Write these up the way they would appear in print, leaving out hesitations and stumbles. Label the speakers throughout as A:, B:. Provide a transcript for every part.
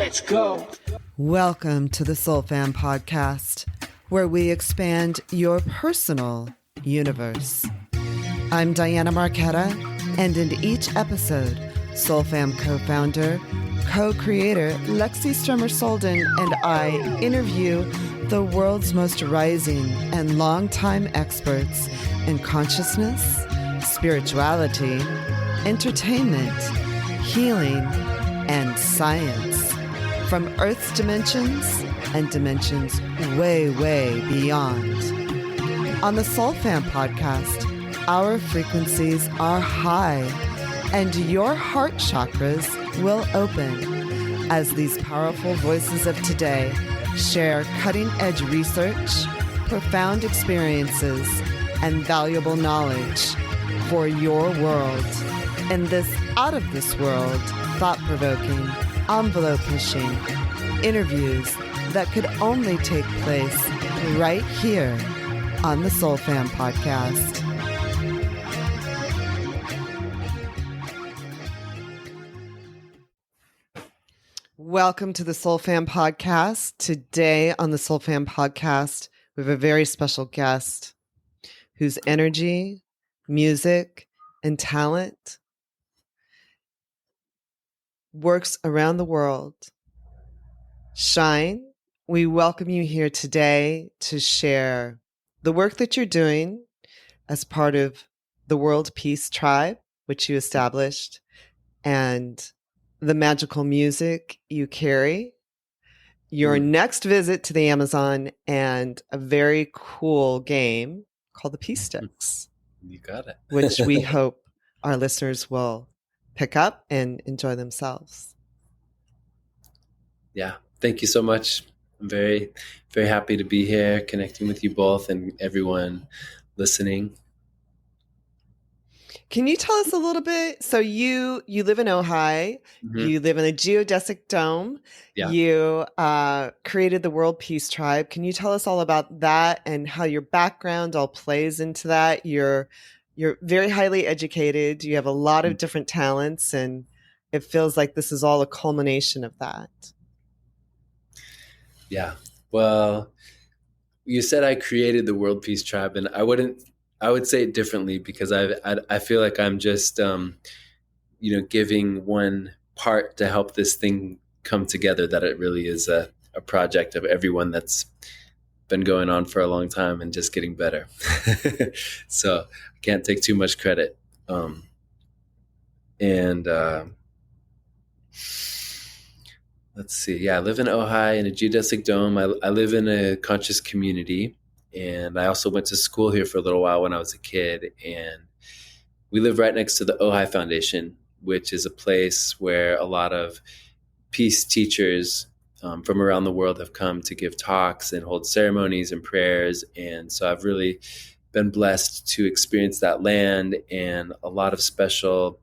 A: Let's go.
B: Welcome to the Soul Fam podcast, where we expand your personal universe. I'm Diana Marquetta, and in each episode, Soul Fam co-founder, co-creator Lexi Strummer-Solden and I interview the world's most rising and longtime experts in consciousness, spirituality, entertainment, healing, and science. From Earth's dimensions and dimensions way, way beyond. On the Soul Fam podcast, our frequencies are high and your heart chakras will open as these powerful voices of today share cutting-edge research, profound experiences, and valuable knowledge for your world in this out-of-this-world, thought-provoking, envelope-pushing interviews that could only take place right here on the Soul Fam podcast. Welcome to the Soul Fam podcast. Today on the Soul Fam podcast, we have a very special guest whose energy, music, and talent works around the world. Shine, we welcome you here today to share the work that you're doing as part of the World Peace Tribe, which you established, and the magical music you carry, your next visit to the Amazon, and a very cool game called the Peace Sticks.
C: You got it.
B: Which we hope our listeners will pick up and enjoy themselves.
C: Yeah. Thank you so much. I'm very, very happy to be here connecting with you both and everyone listening.
B: Can you tell us a little bit? So you live in Ojai, you live in a geodesic dome, you created the World Peace Tribe. Can you tell us all about that and how your background all plays into that? You're very highly educated. You have a lot of different talents, and it feels like this is all a culmination of that.
C: Yeah. Well, you said I created the World Peace Tribe, and I would say it differently because I feel like I'm just, giving one part to help this thing come together, that it really is a project of everyone that's been going on for a long time and just getting better. So I can't take too much credit. Let's see. Yeah, I live in Ojai in a geodesic dome. I live in a conscious community, and I also went to school here for a little while when I was a kid. And we live right next to the Ojai Foundation, which is a place where a lot of peace teachers from around the world have come to give talks and hold ceremonies and prayers. And so I've really been blessed to experience that land and a lot of special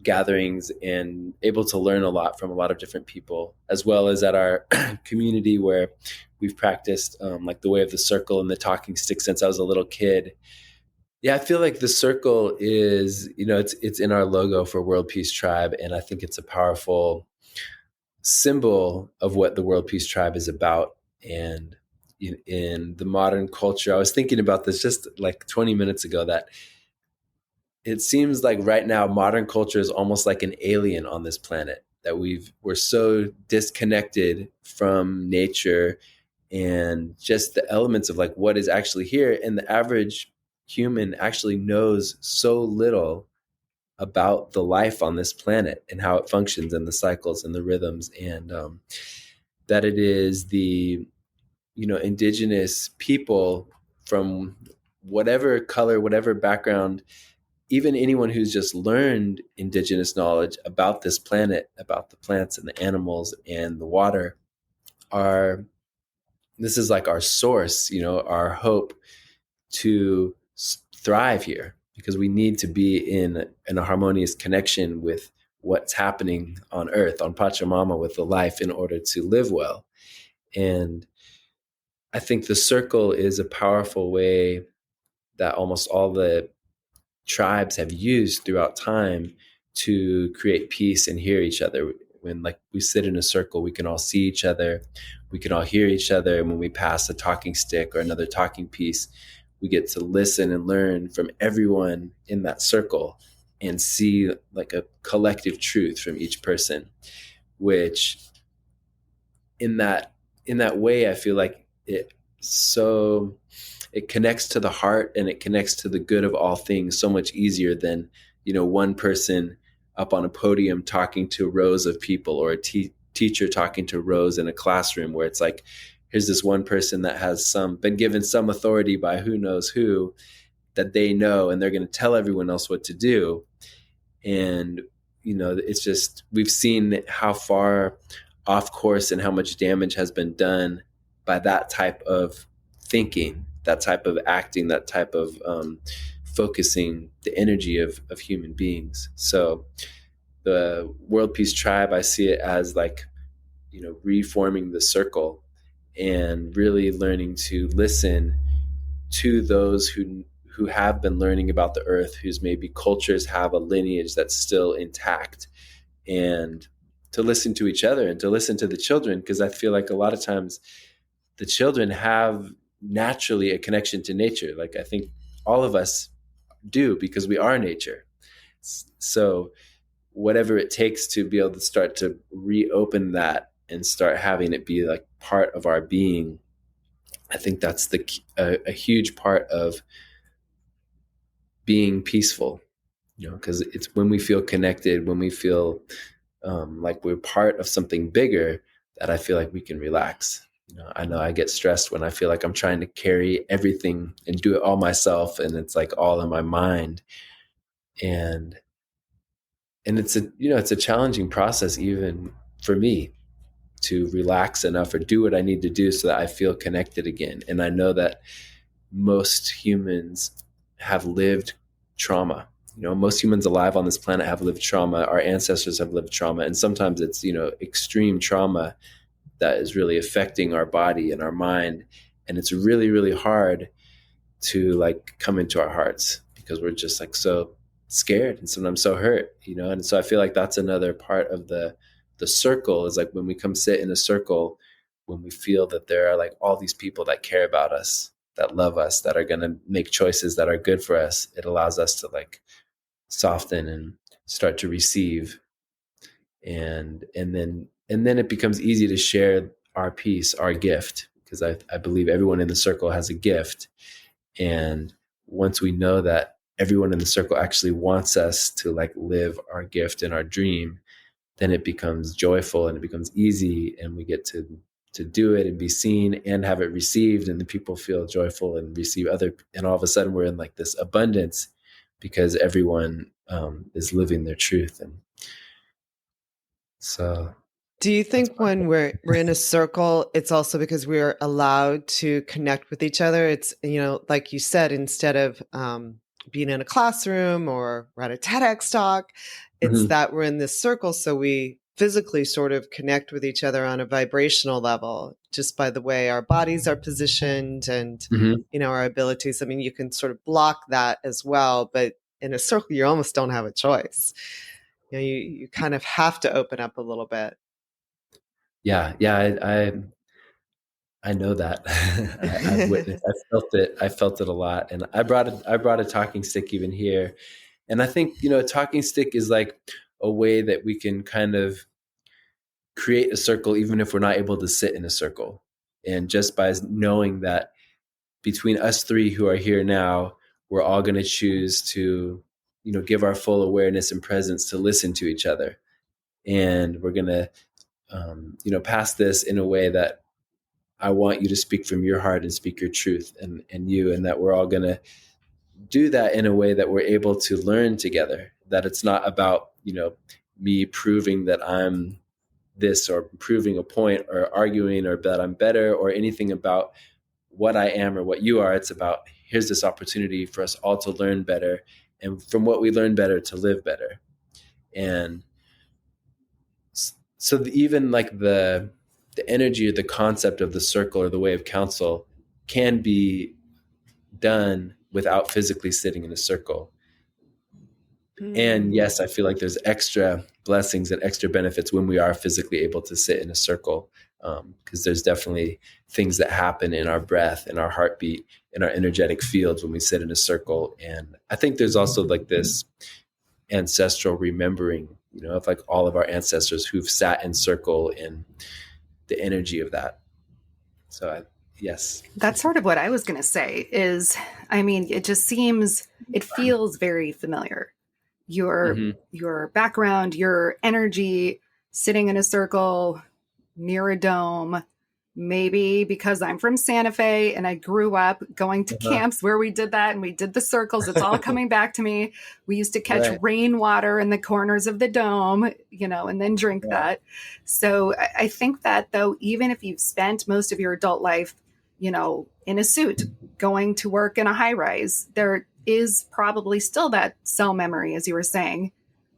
C: gatherings and able to learn a lot from a lot of different people, as well as at our community where we've practiced like the way of the circle and the talking stick since I was a little kid. Yeah, I feel like the circle is, it's in our logo for World Peace Tribe. And I think it's a powerful symbol of what the World Peace Tribe is about. And in the modern culture, I was thinking about this just like 20 minutes ago, that it seems like right now modern culture is almost like an alien on this planet, that we're so disconnected from nature and just the elements of like what is actually here. And the average human actually knows so little about the life on this planet and how it functions and the cycles and the rhythms, and that it is the indigenous people from whatever color, whatever background, even anyone who's just learned indigenous knowledge about this planet, about the plants and the animals and the water, this is like our source, our hope to thrive here, because we need to be in a harmonious connection with what's happening on Earth, on Pachamama, with the life, in order to live well. And I think the circle is a powerful way that almost all the tribes have used throughout time to create peace and hear each other. when like we sit in a circle, we can all see each other, we can all hear each other, and when we pass a talking stick or another talking piece, we get to listen and learn from everyone in that circle and see like a collective truth from each person, which in that in that way I feel like so it connects to the heart and it connects to the good of all things so much easier than one person up on a podium talking to rows of people, or a teacher talking to rows in a classroom, where it's like here's this one person that has been given some authority by who knows who, that they know, and they're going to tell everyone else what to do. And it's just, we've seen how far off course and how much damage has been done by that type of thinking, that type of acting, that type of focusing the energy of human beings. So the World Peace Tribe, I see it as like reforming the circle and really learning to listen to those who have been learning about the earth, whose maybe cultures have a lineage that's still intact, and to listen to each other and to listen to the children, because I feel like a lot of times the children have naturally a connection to nature. Like I think all of us do, because we are nature. So whatever it takes to be able to start to reopen that and start having it be like part of our being, I think that's a huge part of being peaceful, because it's when we feel connected, when we feel like we're part of something bigger, that I feel like we can relax. I know I get stressed when I feel like I'm trying to carry everything and do it all myself, and it's like all in my mind. And it's a challenging process even for me to relax enough or do what I need to do so that I feel connected again. And I know that most humans have lived trauma. Most humans alive on this planet have lived trauma. Our ancestors have lived trauma. And sometimes it's, extreme trauma that is really affecting our body and our mind. And it's really, really hard to like come into our hearts, because we're just like so scared and sometimes so hurt. And so I feel like that's another part of the circle, is like when we come sit in a circle, when we feel that there are like all these people that care about us, that love us, that are going to make choices that are good for us, it allows us to like soften and start to receive. And then it becomes easy to share our peace, our gift, because I believe everyone in the circle has a gift. And once we know that everyone in the circle actually wants us to like live our gift and our dream, then it becomes joyful and it becomes easy, and we get to do it and be seen and have it received, and the people feel joyful and receive other, and all of a sudden we're in like this abundance, because everyone is living their truth. And so
B: Do you
C: that's
B: think when we're in a circle, it's also because we're allowed to connect with each other? It's, like you said, instead of being in a classroom or we're at a TEDx talk, it's
C: mm-hmm,
B: that we're in this circle, so we physically sort of connect with each other on a vibrational level, just by the way our bodies are positioned and
C: mm-hmm.
B: our abilities. I mean, you can sort of block that as well, but in a circle, you almost don't have a choice. You kind of have to open up a little bit.
C: Yeah, I know that. I've witnessed, I felt it a lot. And I brought a talking stick even here. And I think, a talking stick is like a way that we can kind of create a circle, even if we're not able to sit in a circle. And just by knowing that between us three who are here now, we're all going to choose to, give our full awareness and presence to listen to each other. And we're going to, pass this in a way that I want you to speak from your heart and speak your truth, and that we're all going to do that in a way that we're able to learn together, that it's not about, me proving that I'm this, or proving a point, or arguing, or that I'm better, or anything about what I am or what you are. It's about, here's this opportunity for us all to learn better, and from what we learn better, to live better. And so even like the energy or the concept of the circle or the way of counsel can be done without physically sitting in a circle. And
B: Mm.
C: yes, I feel like there's extra blessings and extra benefits when we are physically able to sit in a circle, because there's definitely things that happen in our breath, in our heartbeat, in our energetic fields when we sit in a circle. And I think there's also like this ancestral remembering, of like all of our ancestors who've sat in circle and the energy of that. So yes.
A: That's sort of what I was going to say is, I mean, it just seems, it feels very familiar.
C: Hmm.
A: Your background, your energy, sitting in a circle near a dome, maybe because I'm from Santa Fe and I grew up going to
C: Uh-huh.
A: camps where we did that and we did the circles. It's all coming back to me. We used to catch
C: Right.
A: rainwater in the corners of the dome, and then drink
C: Yeah.
A: that. So I think that though, even if you've spent most of your adult life, in a suit, going to work in a high rise, there is probably still that cell memory, as you were saying,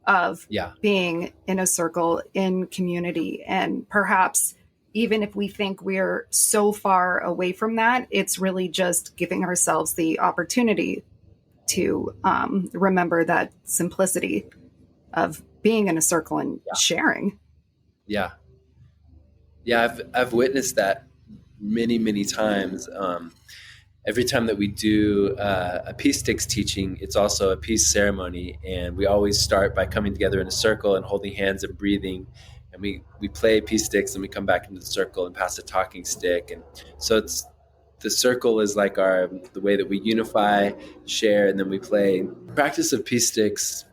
A: of
C: Yeah.
A: being in a circle in community. And perhaps even if we think we're so far away from that, it's really just giving ourselves the opportunity to remember that simplicity of being in a circle and
C: Yeah.
A: sharing.
C: Yeah. Yeah. I've witnessed that many times. Every time that we do a peace sticks teaching, it's also a peace ceremony, and we always start by coming together in a circle and holding hands and breathing, and we play peace sticks, and we come back into the circle and pass a talking stick, and so it's the circle is like the way that we unify, share, and then we play. Practice of peace sticks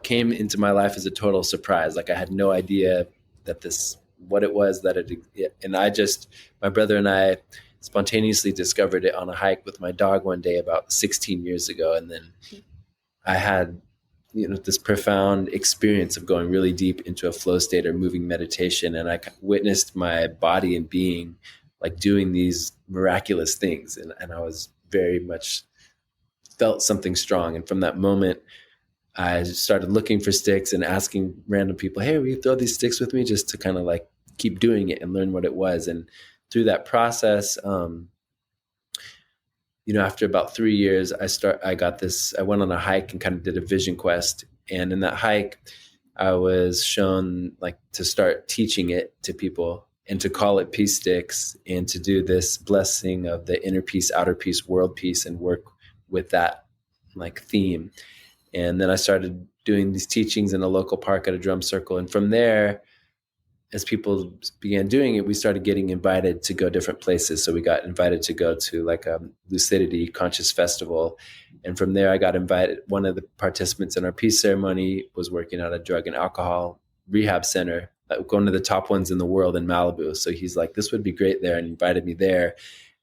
C: came into my life as a total surprise. Like I had no idea that this what it was that it and I just my brother and I spontaneously discovered it on a hike with my dog one day about 16 years ago, and then I had this profound experience of going really deep into a flow state or moving meditation, and I witnessed my body and being like doing these miraculous things, and I was very much felt something strong. And from that moment I started looking for sticks and asking random people, hey, will you throw these sticks with me, just to kind of like keep doing it and learn what it was. And through that process, after about 3 years, I went on a hike and kind of did a vision quest. And in that hike, I was shown like to start teaching it to people and to call it peace sticks and to do this blessing of the inner peace, outer peace, world peace, and work with that like theme. And then I started doing these teachings in a local park at a drum circle. And from there, as people began doing it, we started getting invited to go different places. So we got invited to go to like a Lucidity Conscious Festival. And from there, I got invited. One of the participants in our peace ceremony was working at a drug and alcohol rehab center, one of the top ones in the world in Malibu. So he's like, this would be great there, and invited me there.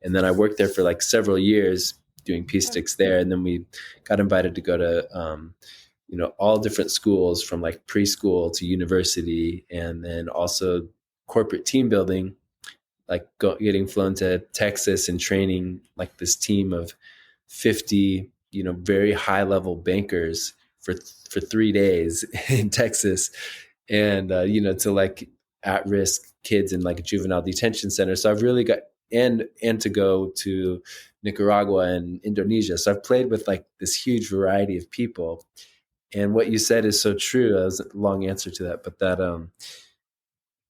C: And then I worked there for like several years doing peace sticks there. And then we got invited to go to, all different schools from like preschool to university, and then also corporate team building, like getting flown to Texas and training like this team of 50, very high level bankers for 3 days in Texas, and to like at risk kids in like a juvenile detention center. So I've really got and to go to Nicaragua and Indonesia. So I've played with like this huge variety of people. And what you said is so true. That was a long answer to that, but that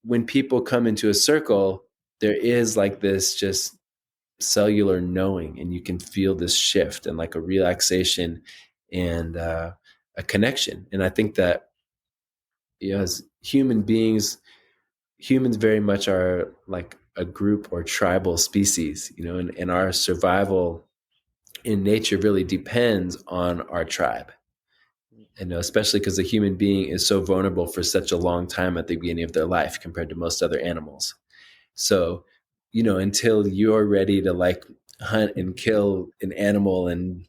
C: when people come into a circle, there is like this just cellular knowing, and you can feel this shift and like a relaxation and a connection. And I think that as human beings, humans very much are like a group or tribal species, and our survival in nature really depends on our tribe. And especially because the human being is so vulnerable for such a long time at the beginning of their life compared to most other animals. So, until you're ready to like hunt and kill an animal and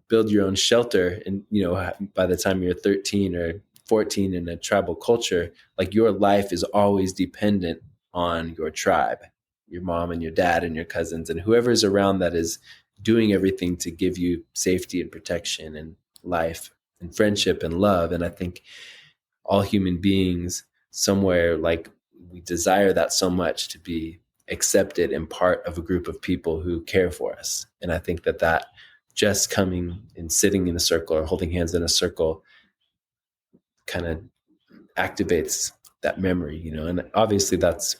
C: build your own shelter, and by the time you're 13 or 14 in a tribal culture, like your life is always dependent on your tribe, your mom and your dad and your cousins and whoever's around that is doing everything to give you safety and protection and life and friendship and love. And I think all human beings somewhere, like, we desire that so much, to be accepted and part of a group of people who care for us. And I think that just coming and sitting in a circle or holding hands in a circle kind of activates that memory, and obviously that's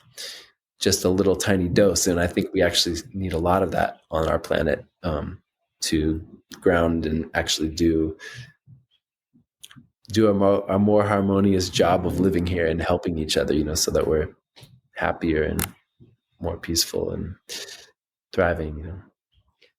C: just a little tiny dose. And I think we actually need a lot of that on our planet, to ground and actually do a more harmonious job of living here and helping each other, so that we're happier and more peaceful and thriving.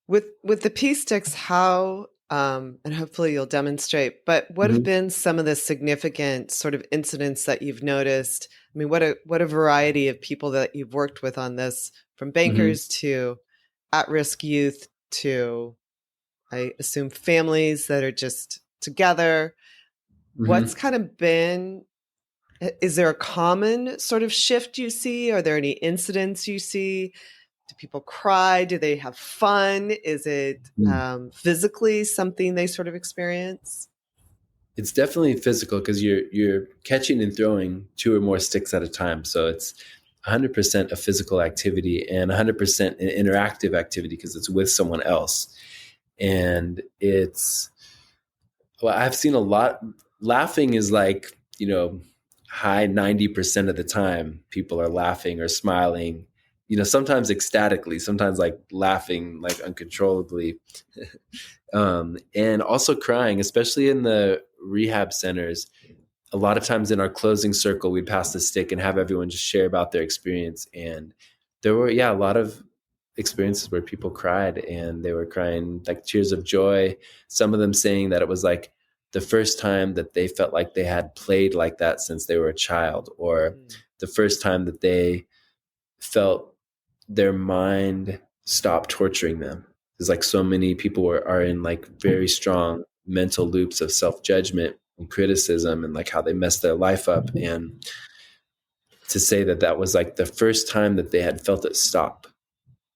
B: With the pea sticks, how and hopefully you'll demonstrate, but what have
C: Mm-hmm.
B: been some of the significant sort of incidents that you've noticed? I mean, what a variety of people that you've worked with on this, from
C: Mm-hmm.
B: bankers to at-risk youth to, I assume, families that are just together.
C: Mm-hmm.
B: What's kind of been, is there a common sort of shift you see? Are there any incidents you see? Do people cry? Do they have fun? Is it physically something they sort of experience?
C: It's definitely physical because you're catching and throwing 2 or more sticks at a time. So it's 100% a physical activity and 100% an interactive activity because it's with someone else. And it's, well, I've seen a lot. Laughing is like, high 90% of the time people are laughing or smiling, sometimes ecstatically, sometimes like laughing like uncontrollably. And also crying, especially in the rehab centers. A lot of times in our closing circle, we'd pass the stick and have everyone just share about their experience. And there were, yeah, a lot of experiences where people cried, and they were crying like tears of joy. Some of them saying that it was like the first time that they felt like they had played like that since they were a child, or the first time that they felt their mind stop torturing them. Because like so many people are in like very strong mental loops of self-judgment and criticism and like how they mess their life up. And to say that that was like the first time that they had felt it stop,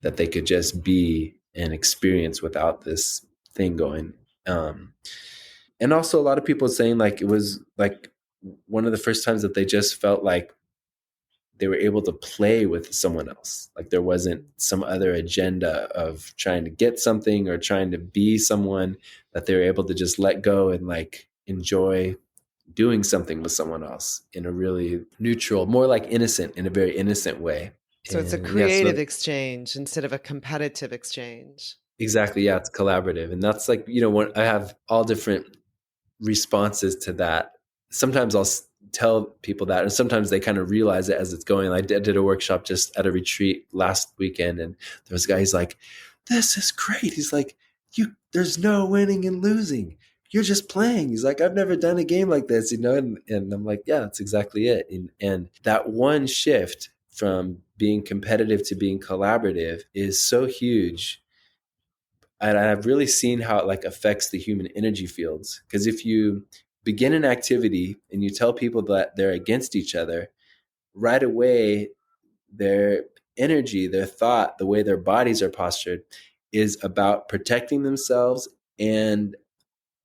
C: that they could just be and experience without this thing going. And also a lot of people saying like it was like one of the first times that they just felt like they were able to play with someone else. Like there wasn't some other agenda of trying to get something or trying to be someone, that they were able to just let go and like enjoy doing something with someone else in a really neutral, more like innocent, in a very innocent way.
B: So it's a
C: And yeah,
B: creative
C: so
B: exchange instead of a competitive exchange.
C: exactly. Yeah. It's collaborative. And that's like, when I have all different responses to that. Sometimes I'll tell people that, and sometimes they kind of realize it as it's going. I did a workshop just at a retreat last weekend, and there was a guy. He's like, "This is great." He's like, There's no winning and losing. You're just playing." He's like, "I've never done a game like this, And I'm like, "Yeah, that's exactly it." And that one shift from being competitive to being collaborative is so huge, and I've really seen how it like affects the human energy fields. Because if you begin an activity and you tell people that they're against each other, right away their energy, their thought, the way their bodies are postured is about protecting themselves and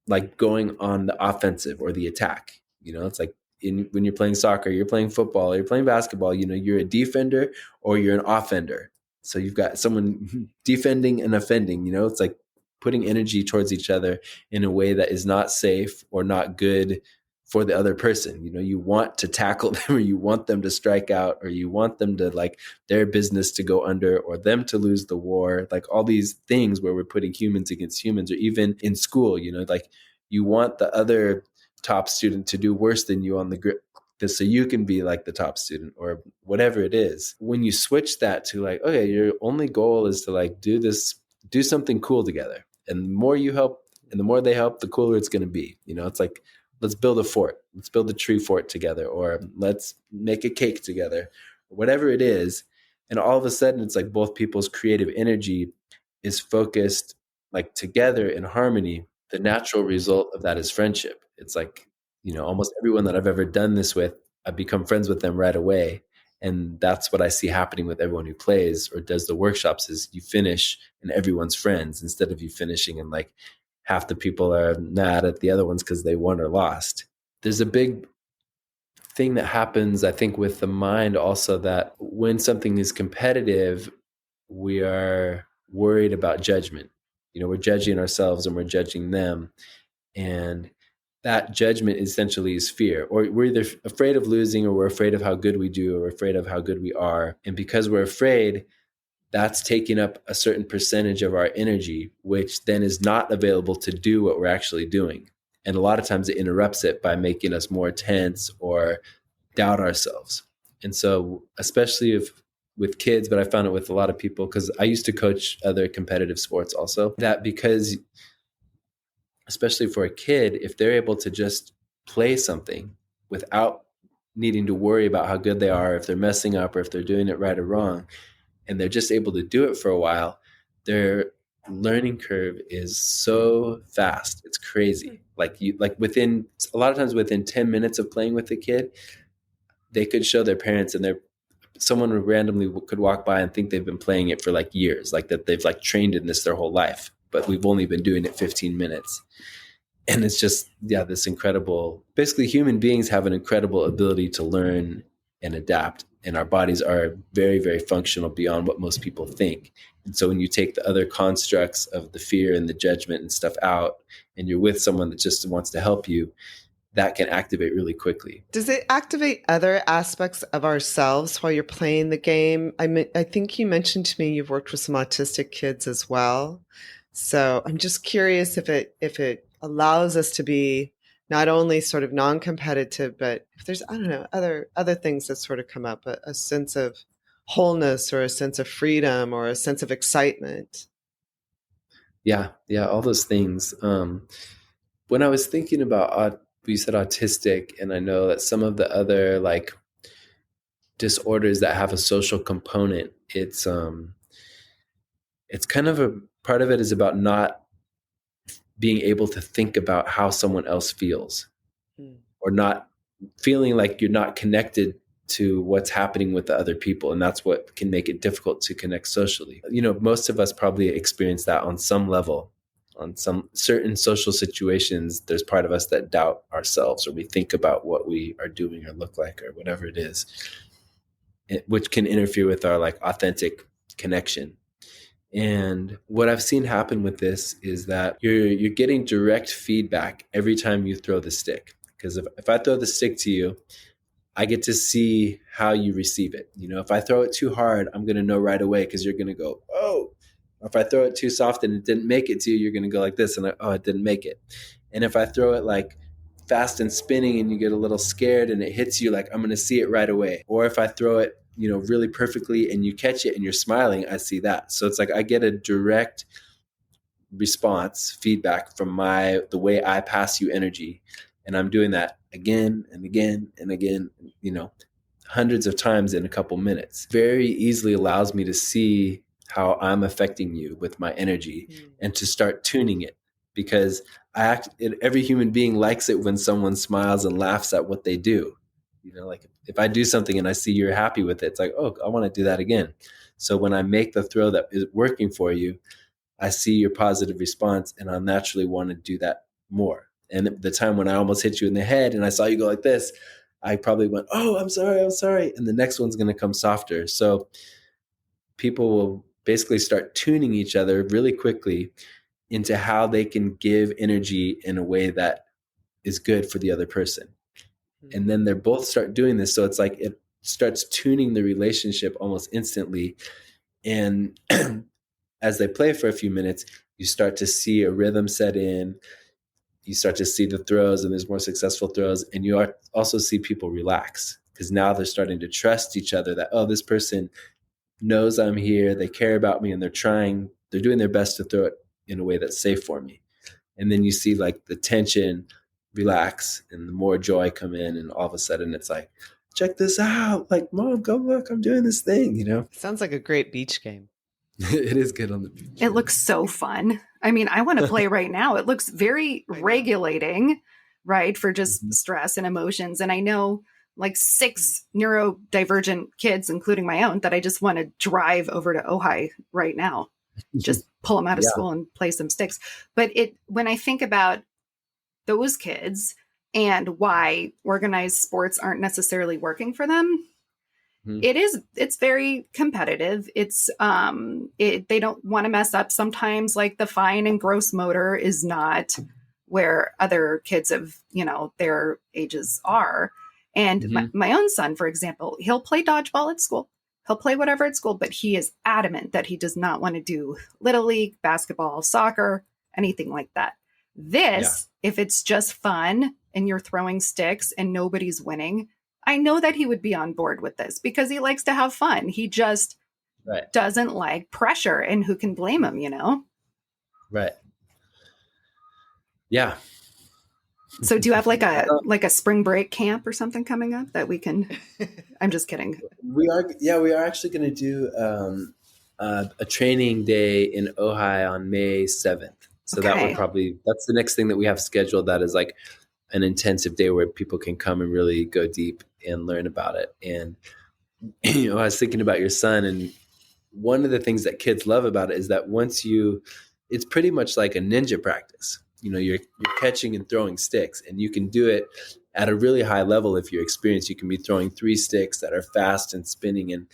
C: like going on the offensive or the attack. It's like when you're playing soccer, you're playing football, you're playing basketball, you're a defender or you're an offender. So you've got someone defending and offending, it's like putting energy towards each other in a way that is not safe or not good for the other person. You want to tackle them, or you want them to strike out, or you want them to like their business to go under, or them to lose the war. Like all these things where we're putting humans against humans, or even in school, like you want the other top student to do worse than you on the grid so you can be like the top student, or whatever it is. When you switch that to like, okay, your only goal is to like do something cool together. And the more you help and the more they help, the cooler it's going to be. It's like, let's build a fort. Let's build a tree fort together, or let's make a cake together, or whatever it is. And all of a sudden it's like both people's creative energy is focused like together in harmony. The natural result of that is friendship. It's like, almost everyone that I've ever done this with, I've become friends with them right away. And that's what I see happening with everyone who plays or does the workshops, is you finish and everyone's friends, instead of you finishing and like half the people are mad at the other ones because they won or lost. There's a big thing that happens, I think, with the mind also, that when something is competitive, we are worried about judgment. We're judging ourselves and we're judging them. And that judgment essentially is fear, or we're either afraid of losing, or we're afraid of how good we do, or we're afraid of how good we are. And because we're afraid, that's taking up a certain percentage of our energy, which then is not available to do what we're actually doing. And a lot of times it interrupts it by making us more tense or doubt ourselves. And so, especially if with kids, but I found it with a lot of people, because I used to coach other competitive sports also, that because especially for a kid, if they're able to just play something without needing to worry about how good they are, if they're messing up or if they're doing it right or wrong, and they're just able to do it for a while, their learning curve is so fast. It's crazy. Like within a lot of times within 10 minutes of playing with the kid, they could show their parents, and someone randomly could walk by and think they've been playing it for like years, like that they've like trained in this their whole life, but we've only been doing it 15 minutes. And it's just, yeah, this incredible, basically human beings have an incredible ability to learn and adapt. And our bodies are very, very functional beyond what most people think. And so when you take the other constructs of the fear and the judgment and stuff out, and you're with someone that just wants to help you, that can activate really quickly.
B: Does it activate other aspects of ourselves while you're playing the game? I think you mentioned to me you've worked with some autistic kids as well. So I'm just curious if it allows us to be not only sort of non-competitive, but if there's, I don't know, other things that sort of come up, a sense of wholeness or a sense of freedom or a sense of excitement.
C: Yeah, all those things. When I was thinking about, you said autistic, and I know that some of the other like disorders that have a social component, it's kind of a part of it is about not being able to think about how someone else feels, or not feeling like you're not connected to what's happening with the other people. And that's what can make it difficult to connect socially. You know, most of us probably experience that on some level. On some certain social situations, there's part of us that doubt ourselves, or we think about what we are doing or look like or whatever it is, which can interfere with our like authentic connection. And what I've seen happen with this is that you're getting direct feedback every time you throw the stick. Because if I throw the stick to you, I get to see how you receive it. You know, if I throw it too hard, I'm going to know right away, because you're going to go, oh. Or if I throw it too soft and it didn't make it to you, you're going to go like this, and it didn't make it. And if I throw it like fast and spinning and you get a little scared and it hits you, like I'm going to see it right away. Or if I throw it, you know, really perfectly and you catch it and you're smiling, I see that. So it's like I get a direct response, feedback from the way I pass you energy. And I'm doing that again and again and again, you know, hundreds of times in a couple minutes. Very easily allows me to see how I'm affecting you with my energy, and to start tuning it, because every human being likes it when someone smiles and laughs at what they do. You know, like if I do something and I see you're happy with it, it's like, oh, I want to do that again. So when I make the throw that is working for you, I see your positive response, and I'll naturally want to do that more. And the time when I almost hit you in the head and I saw you go like this, I probably went, oh, I'm sorry. And the next one's going to come softer. So people will basically start tuning each other really quickly into how they can give energy in a way that is good for the other person. And then they're both start doing this. So it's like it starts tuning the relationship almost instantly. And as they play for a few minutes, you start to see a rhythm set in. You start to see the throws, and there's more successful throws. And you also see people relax, because now they're starting to trust each other that, oh, this person knows I'm here, they care about me, and they're doing their best to throw it in a way that's safe for me. And then you see like the tension relax and the more joy come in, and all of a sudden it's like, check this out, like, Mom, go look, I'm doing this thing, you know.
B: Sounds like a great beach game.
C: It is good on the beach.
A: It looks so fun. I mean, I want to play right now. It looks very regulating, right, for just stress and emotions. And I know like 6 neurodivergent kids, including my own, that I just want to drive over to Ojai right now, just pull them out of school and play some sticks. But when I think about those kids and why organized sports aren't necessarily working for them, it's very competitive. It's they don't want to mess up. Sometimes like the fine and gross motor is not where other kids of, their ages are. And
C: Hmm.
A: my own son, for example, he'll play dodgeball at school. He'll play whatever at school, but he is adamant that he does not want to do little league, basketball, soccer, anything like that.
C: Yeah.
A: This, if it's just fun and you're throwing sticks and nobody's winning, I know that he would be on board with this because he likes to have fun. He just
C: Right.
A: doesn't like pressure, and who can blame him?
C: Right. Yeah.
A: So do you have like a spring break camp or something coming up that we can I'm just kidding.
C: We are. Yeah, we are actually going to do a training day in Ojai on May 7th. So that would
A: Okay.
C: that's the next thing that we have scheduled. That is like an intensive day where people can come and really go deep and learn about it. And I was thinking about your son, and one of the things that kids love about it is that it's pretty much like a ninja practice. You're catching and throwing sticks, and you can do it at a really high level if you're experienced. You can be throwing 3 sticks that are fast and spinning, and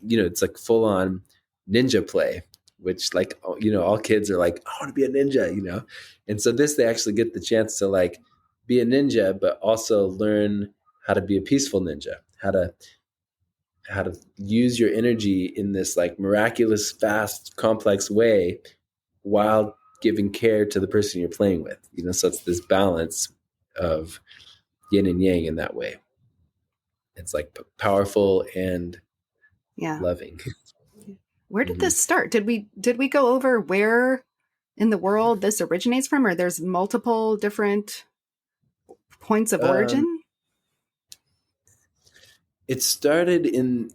C: it's like full on ninja play, which like all kids are like, I want to be a ninja. And so they actually get the chance to like be a ninja, but also learn how to be a peaceful ninja, how to use your energy in this like miraculous, fast, complex way while giving care to the person you're playing with. So it's this balance of yin and yang in that way. It's like powerful and
A: Yeah.
C: loving.
A: Where did
C: Hmm.
A: this start? Did we go over where in the world this originates from, or there's multiple different points of
C: Um,
A: origin?
C: it started in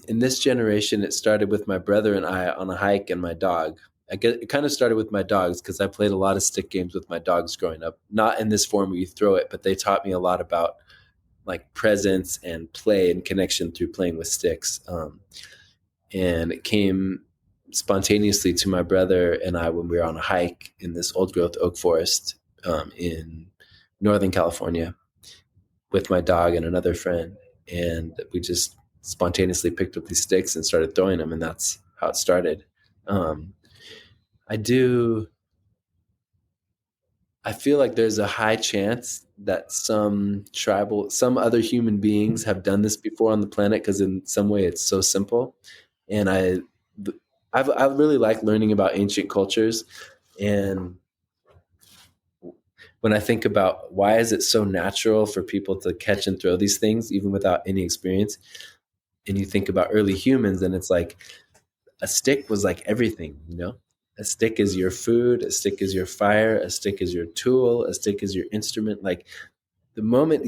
C: this generation. It started with my brother and I on a hike and my dog. I guess it kind of started with my dogs because I played a lot of stick games with my dogs growing up. Not in this form where you throw it, but they taught me a lot about like presence and play and connection through playing with sticks. And it came spontaneously to my brother and I when we were on a hike in this old growth oak forest in Northern California with my dog and another friend. And we just spontaneously picked up these sticks and started throwing them. And that's how it started. Um, I do. I feel like there's a high chance that some other human beings have done this before on the planet because in some way it's so simple. And I really like learning about ancient cultures. And when I think about why is it so natural for people to catch and throw these things even without any experience, and you think about early humans, and it's like a stick was like everything. A stick is your food, a stick is your fire, a stick is your tool, a stick is your instrument. Like the moment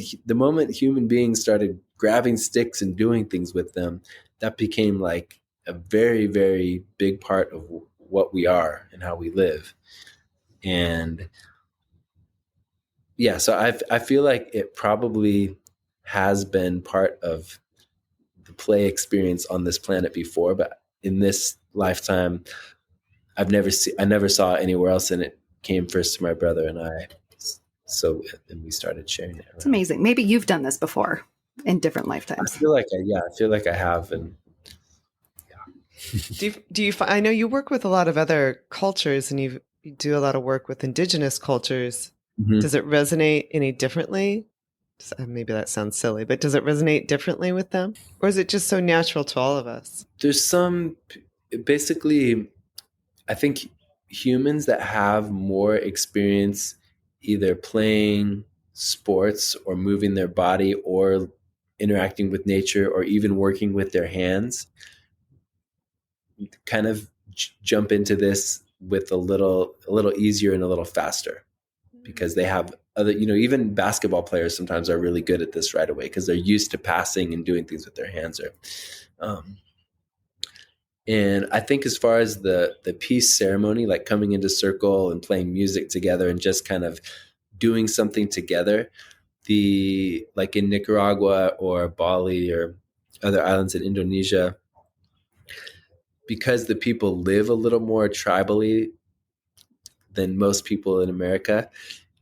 C: human beings started grabbing sticks and doing things with them, that became like a very, very big part of what we are and how we live. And yeah, so I feel like it probably has been part of the play experience on this planet before, but in this lifetime, I never saw it anywhere else, and it came first to my brother and I. So then we started sharing it
A: It's
C: around.
A: amazing. Maybe you've done this before in different
C: I
A: lifetimes.
C: feel like I feel like I have, and
B: I know you work with a lot of other cultures and you do a lot of work with indigenous cultures.
C: Mhm.
B: Does it resonate any differently? Maybe that sounds silly, but does it resonate differently with them? Or is it just so natural to all of us?
C: There's some basically. I think humans that have more experience either playing sports or moving their body or interacting with nature or even working with their hands kind of jump into this with a little easier and a little faster because they have other, even basketball players sometimes are really good at this right away because they're used to passing and doing things with their hands. Um, and I think as far as the peace ceremony, like coming into circle and playing music together and just kind of doing something together, the like in Nicaragua or Bali or other islands in Indonesia, because the people live a little more tribally than most people in America,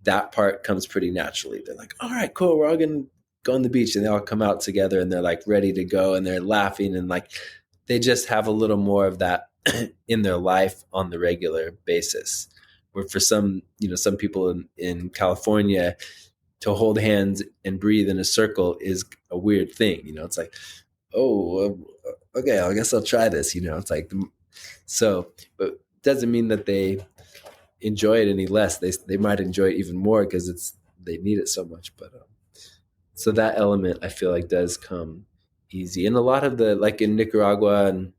C: that part comes pretty naturally. They're like, all right, cool, we're all gonna go on the beach, and they all come out together and they're like ready to go and they're laughing and like they just have a little more of that in their life on the regular basis. where for some, some people in California, to hold hands and breathe in a circle is a weird thing. It's like, oh, okay, I guess I'll try this. It's like, so, but doesn't mean that they enjoy it any less. They might enjoy it even more because they need it so much. But so that element I feel like does come easy, and a lot of the, like in Nicaragua and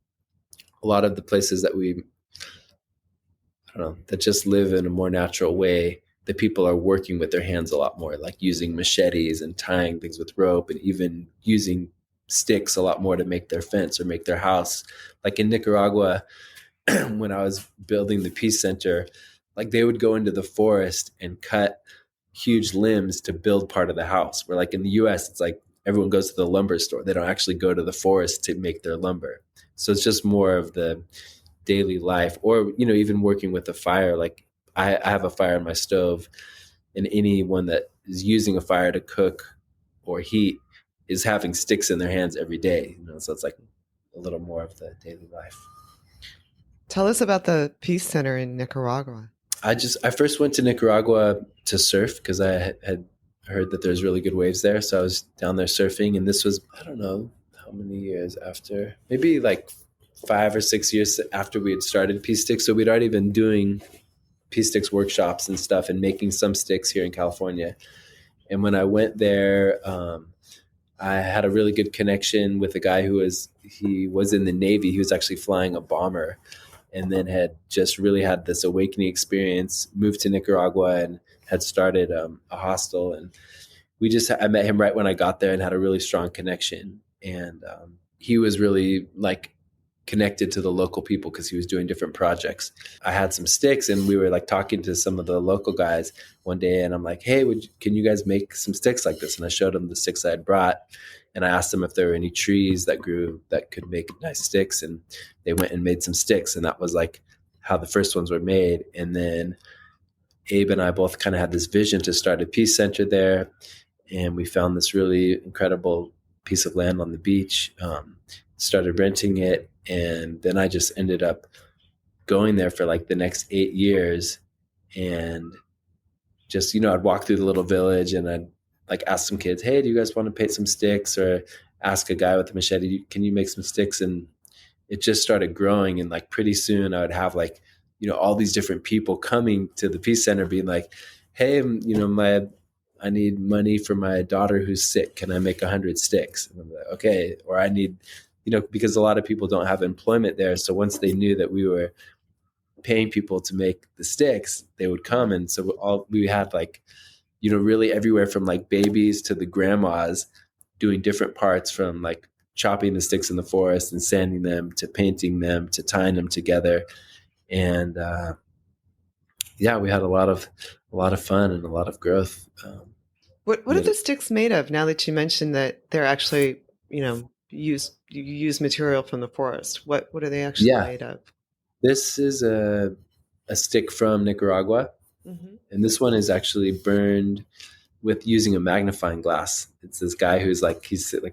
C: a lot of the places that I don't know, that just live in a more natural way, the people are working with their hands a lot more, like using machetes and tying things with rope, and even using sticks a lot more to make their fence or make their house. Like in Nicaragua, when I was building the Peace Center, like they would go into the forest and cut huge limbs to build part of the house. Where like in the US, it's like everyone goes to the lumber store. They don't actually go to the forest to make their lumber. So it's just more of the daily life, or even working with a fire. Like I have a fire in my stove, and anyone that is using a fire to cook or heat is having sticks in their hands every day. So it's like a little more of the daily life.
B: Tell us about the Peace Center in Nicaragua.
C: I first went to Nicaragua to surf because I had heard that there's really good waves there. So I was down there surfing, and this was, I don't know how many years after, maybe like 5 or 6 years after we had started Peace Sticks. So we'd already been doing Peace Sticks workshops and stuff and making some sticks here in California. And when I went there, I had a really good connection with a guy he was in the Navy. He was actually flying a bomber, and then had just really had this awakening experience, moved to Nicaragua and had started a hostel. And I met him right when I got there and had a really strong connection. And he was really like connected to the local people because he was doing different projects. I had some sticks, and we were like talking to some of the local guys one day, and I'm like, hey, can you guys make some sticks like this? And I showed them the sticks I had brought, and I asked them if there were any trees that grew that could make nice sticks, and they went and made some sticks. And that was like how the first ones were made. And then Abe and I both kind of had this vision to start a peace center there, and we found this really incredible piece of land on the beach, started renting it. And then I just ended up going there for like the next 8 years, and just, I'd walk through the little village and I'd like ask some kids, hey, do you guys want to paint some sticks? Or ask a guy with a machete, can you make some sticks? And it just started growing. And like pretty soon I would have like, all these different people coming to the Peace Center being like, hey, I need money for my daughter who's sick. Can I make 100 sticks? And I'm like, okay. Or I need, because a lot of people don't have employment there. So once they knew that we were paying people to make the sticks, they would come. And so we had like, really everywhere from like babies to the grandmas doing different parts, from like chopping the sticks in the forest and sanding them to painting them to tying them together. And yeah, we had a lot of fun and a lot of growth.
B: What are the sticks made of? Now that you mentioned that they're actually, you use material from the forest. What are they actually made of?
C: This is a stick from Nicaragua, mm-hmm. And this one is actually burned with using a magnifying glass. It's this guy he's like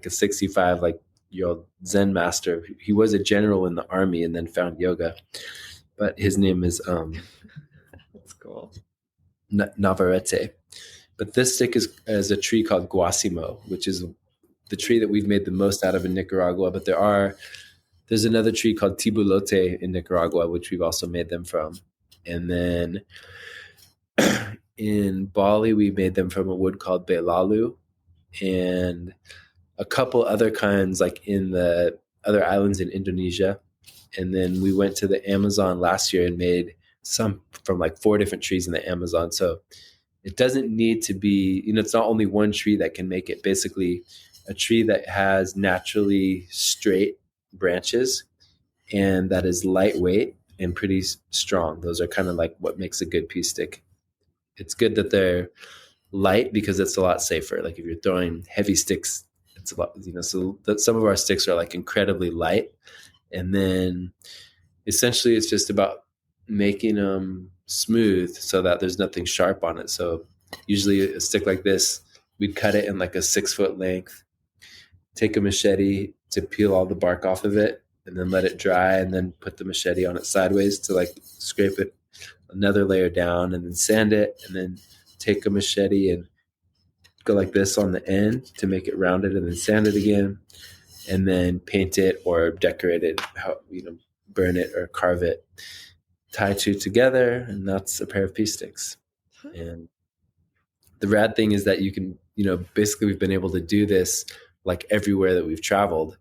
C: a 65 year old Zen master. He was a general in the army and then found yoga, but his name is
B: that's cool,
C: Navarrete. But this stick is a tree called guasimo, which is the tree that we've made the most out of in Nicaragua. But there's another tree called tibulote in Nicaragua, which we've also made them from. And then in Bali, we made them from a wood called belalu, and a couple other kinds like in the other islands in Indonesia. And then we went to the Amazon last year and made some from like 4 different trees in the Amazon. So it doesn't need to be, it's not only one tree that can make it. Basically, a tree that has naturally straight branches and that is lightweight and pretty strong. Those are kind of like what makes a good pea stick. It's good that they're light because it's a lot safer. Like if you're throwing heavy sticks, it's a lot, so that some of our sticks are like incredibly light. And then essentially it's just about making them smooth so that there's nothing sharp on it. So usually a stick like this, we'd cut it in like a 6-foot length, take a machete to peel all the bark off of it, and then let it dry, and then put the machete on it sideways to like scrape it another layer down, and then sand it, and then take a machete and go like this on the end to make it rounded, and then sand it again, and then paint it or decorate it, burn it or carve it, tie two together, and that's a pair of pea sticks. And the rad thing is that you can, basically we've been able to do this like everywhere that we've traveled,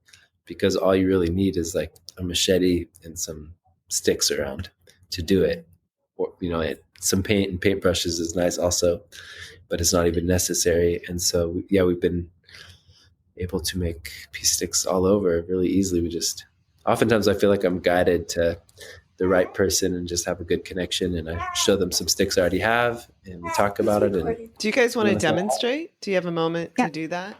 C: because all you really need is like a machete and some sticks around to do it. Or, some paint and paintbrushes is nice also, but it's not even necessary. And so, we've been able to make pea sticks all over really easily. Oftentimes I feel like I'm guided to the right person and just have a good connection, and I show them some sticks I already have, and we talk about it. And
B: do you guys want to demonstrate? Do you have a moment to do that?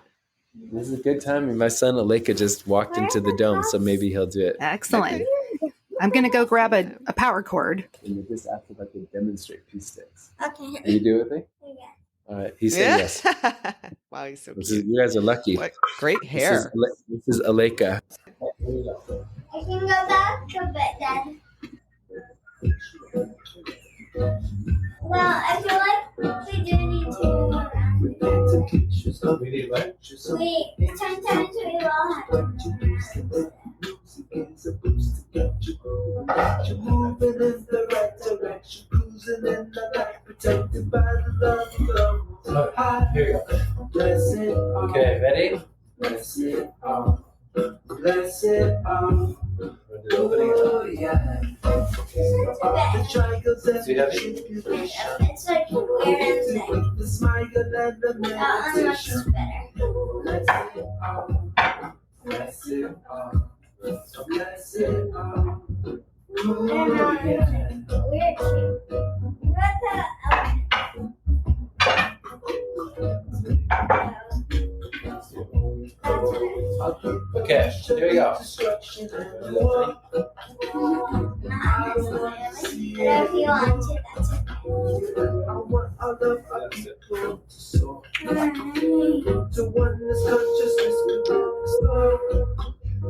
C: This is a good time. And my son Aleka just walked into the dome, so maybe he'll do it.
A: Excellent. Okay. I'm going to go grab a power cord.
C: And you just asked if I could demonstrate pea sticks.
D: Okay.
C: Can you do it with me?
D: Yeah.
C: All right. He said yes.
B: Wow, he's so cute.
C: You guys are lucky.
B: What great hair.
C: This is Aleka.
D: I can go back a bit then. Well, I feel like we do need to go around.
C: We need what?
D: Sometimes we will have to
E: You're moving in the right direction, cruising in the night, protected by the love of love. So
C: Here you go.
E: bless it all.
C: Okay, ready?
E: Bless it all. Bless it all.
C: We'll do the opening.
E: Oh, yeah. All the trials and
C: Do you have
E: the
C: it?
E: tribulations.
D: It's like weird and
E: With the smile and the
D: that one looks
E: meditation.
D: better.
E: Bless it all. Bless it all. Bless it all.
D: I don't know.
E: Oh, yeah.
D: Weird shape. What the
C: Okay, here we go.
D: Not necessarily. But if you want to, that's okay.
E: I want our love, our people to soar. To oneness, consciousness, we will explore.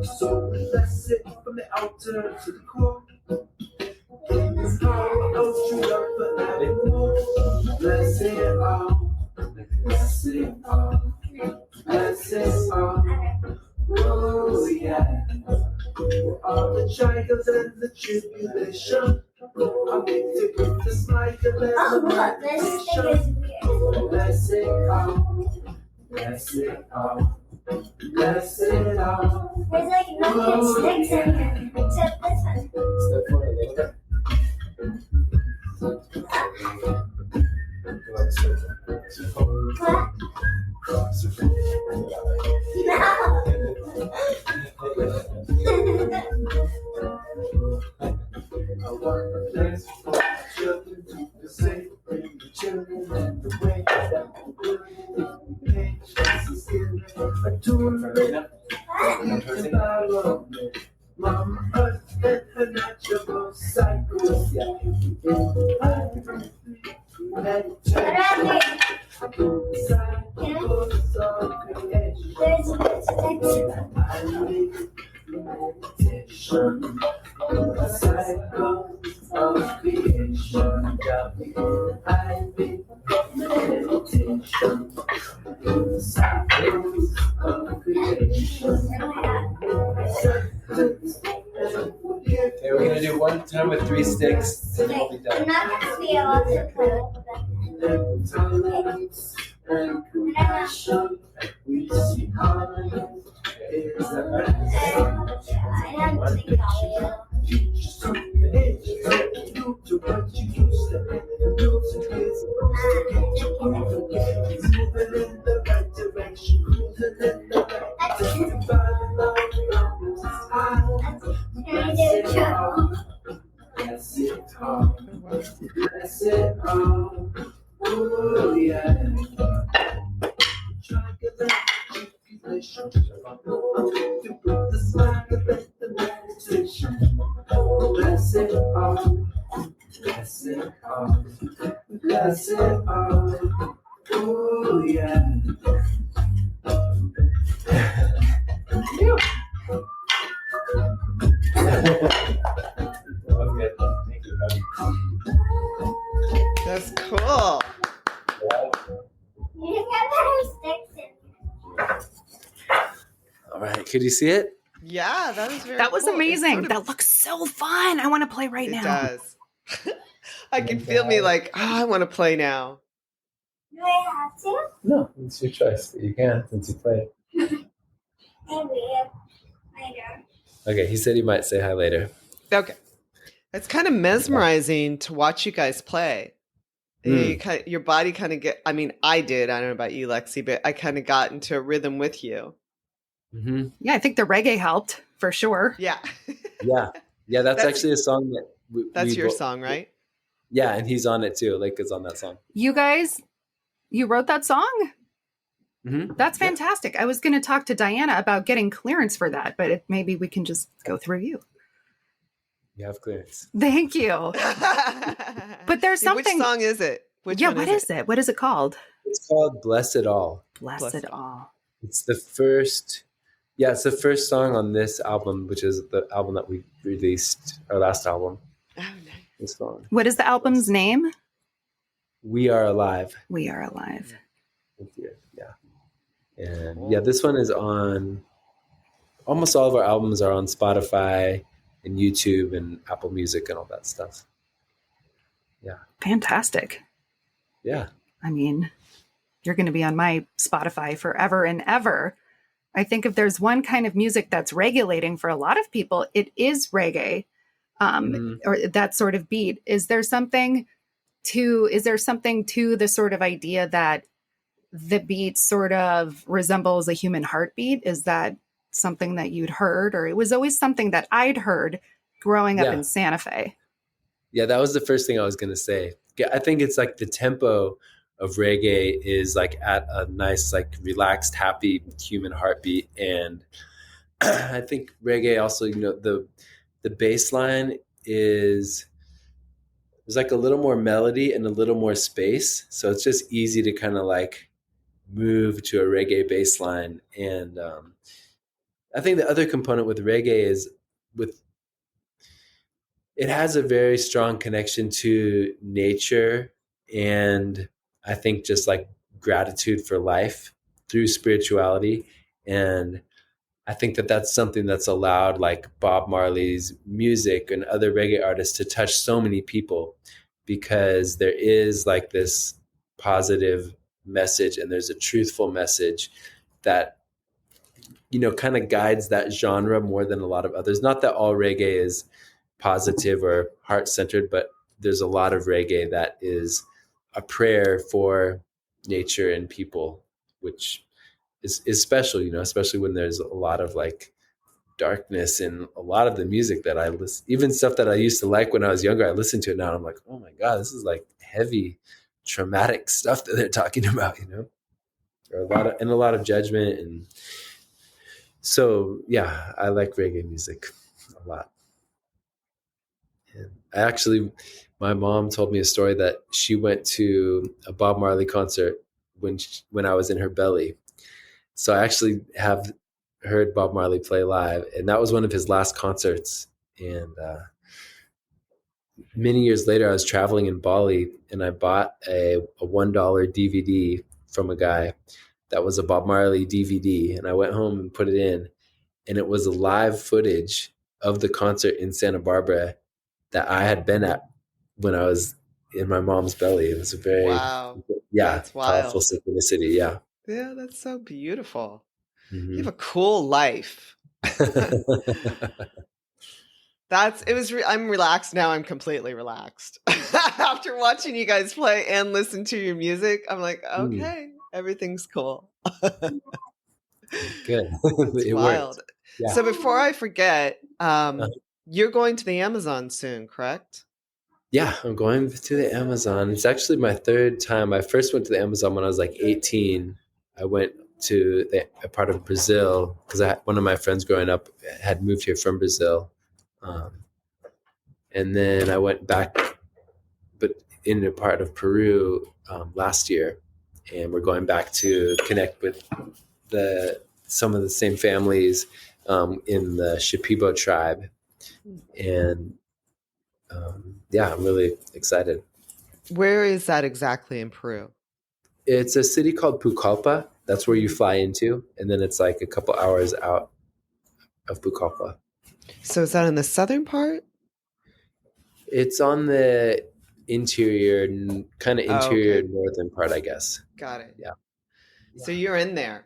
E: So bless it from the outer to the core. The power of true love forevermore. Bless it all. Bless it all. Bless it all. Oh yeah. All the trials and the tribulation. I'll make it with the smile and
D: Oh,
E: the
D: look, this thing
E: meditation.
D: is weird.
E: Bless it all. Bless it all. Bless it all.
D: There's like nothing sticks in here except this one.
C: Step forward, Aleka. Go like a circle. Circle.
D: What?
C: Circle.
E: I want a place for my children to feel safe. Bring the children in the way that the world is Jesus is a tune. Mama Earth and her natural cycles. Meditation. Cycles of creation.
D: There's a stick.
E: I need meditation. Cycles of creation. I need meditation. Cycles of creation.
C: Okay, we're gonna do one time with 3 sticks, then we'll be
D: I'm
C: done.
D: not going to be able to play with
E: Tolerance and compassion. We see harmony is the best.
D: I don't think I'll
E: Teach us something, you to what you used to be. Music is supposed to get you moving. Moving in the right direction, cruising in the right direction. By the love of Most High. Bless it all. Bless it all. Bless it all. Oh yeah. Try to let the tribulation. To put the smile and let the meditation. Bless it all. Bless it all. Bless it all. Oh yeah.
C: Okay, thank you, buddy. Could you see it?
B: Yeah, that is very
A: That was
B: cool.
A: amazing. That looks so fun. I want to play right now.
B: It does. I can feel me like, I want to play now.
D: Do I have to?
C: No, it's your choice. You can since you played.
D: Maybe later.
C: Okay, he said he might say hi later.
B: Okay. It's kind of mesmerizing to watch you guys play. Your body kind of get, I mean, I did. I don't know about you, Lexi, but I kind of got into a rhythm with you.
C: Mm-hmm.
A: Yeah, I think the reggae helped for sure.
B: Yeah.
C: Yeah, that's actually a song that
B: that's your song, right?
C: Yeah, and he's on it too. Lake is on that song.
A: You guys, you wrote that song?
C: Mm-hmm.
A: That's fantastic. I was going to talk to Diana about getting clearance for that, but maybe we can just go through you.
C: You have clearance.
A: Thank you. But there's something.
B: Which song is it?
A: What is it? What is it called?
C: It's called Blessed All.
A: Blessed All.
C: It's the first. Yeah, it's the first song on this album, which is the album that we released, our last album.
B: Oh, nice.
C: This song.
A: What is the album's name?
C: We Are Alive.
A: We Are Alive.
C: Thank you. Yeah. And yeah, this one is on, almost all of our albums are on Spotify and YouTube and Apple Music and all that stuff. Yeah.
A: Fantastic.
C: Yeah.
A: I mean, you're going to be on my Spotify forever and ever. I think if there's one kind of music that's regulating for a lot of people, it is reggae, or that sort of beat. Is there something to the sort of idea that the beat sort of resembles a human heartbeat? Is that something that you'd heard, or it was always something that I'd heard growing up in Santa Fe?
C: Yeah, that was the first thing I was going to say. I think it's like the tempo of reggae is like at a nice, like relaxed, happy human heartbeat. And I think reggae also, the bass line there's like a little more melody and a little more space. So it's just easy to kind of like move to a reggae bass line. And I think the other component with reggae is it has a very strong connection to nature, and I think just like gratitude for life through spirituality. And I think that that's something that's allowed like Bob Marley's music and other reggae artists to touch so many people, because there is like this positive message and there's a truthful message that, kind of guides that genre more than a lot of others. Not that all reggae is positive or heart-centered, but there's a lot of reggae that is a prayer for nature and people, which is special, especially when there's a lot of like darkness in a lot of the music that I listen, even stuff that I used to like when I was younger. I listen to it now and I'm like, oh my God, this is like heavy, traumatic stuff that they're talking about, or a lot of judgment. And so, yeah, I like reggae music a lot. And my mom told me a story that she went to a Bob Marley concert when I was in her belly. So I actually have heard Bob Marley play live, and that was one of his last concerts. And many years later, I was traveling in Bali, and I bought a $1 DVD from a guy that was a Bob Marley DVD, and I went home and put it in, and it was a live footage of the concert in Santa Barbara that I had been at when I was in my mom's belly. It was a very, powerful synchronicity. Yeah.
B: Yeah, that's so beautiful.
C: Mm-hmm.
B: You have a cool life. I'm relaxed now. I'm completely relaxed. After watching you guys play and listen to your music, I'm like, okay, everything's cool.
C: Good.
B: It's wild.
C: Yeah.
B: So before I forget, you're going to the Amazon soon, correct?
C: Yeah, I'm going to the Amazon. It's actually my third time. I first went to the Amazon when I was like 18. I went to a part of Brazil because one of my friends growing up had moved here from Brazil. And then I went back, but in a part of Peru last year. And we're going back to connect with some of the same families in the Shipibo tribe. And I'm really excited.
B: Where is that exactly in Peru?
C: It's a city called Pucallpa. That's where you fly into, and then it's like a couple hours out of Pucallpa.
B: So is that in the southern part?
C: It's on the interior, kind of interior
B: okay.
C: northern part, I guess.
B: Got it.
C: Yeah.
B: So you're in there.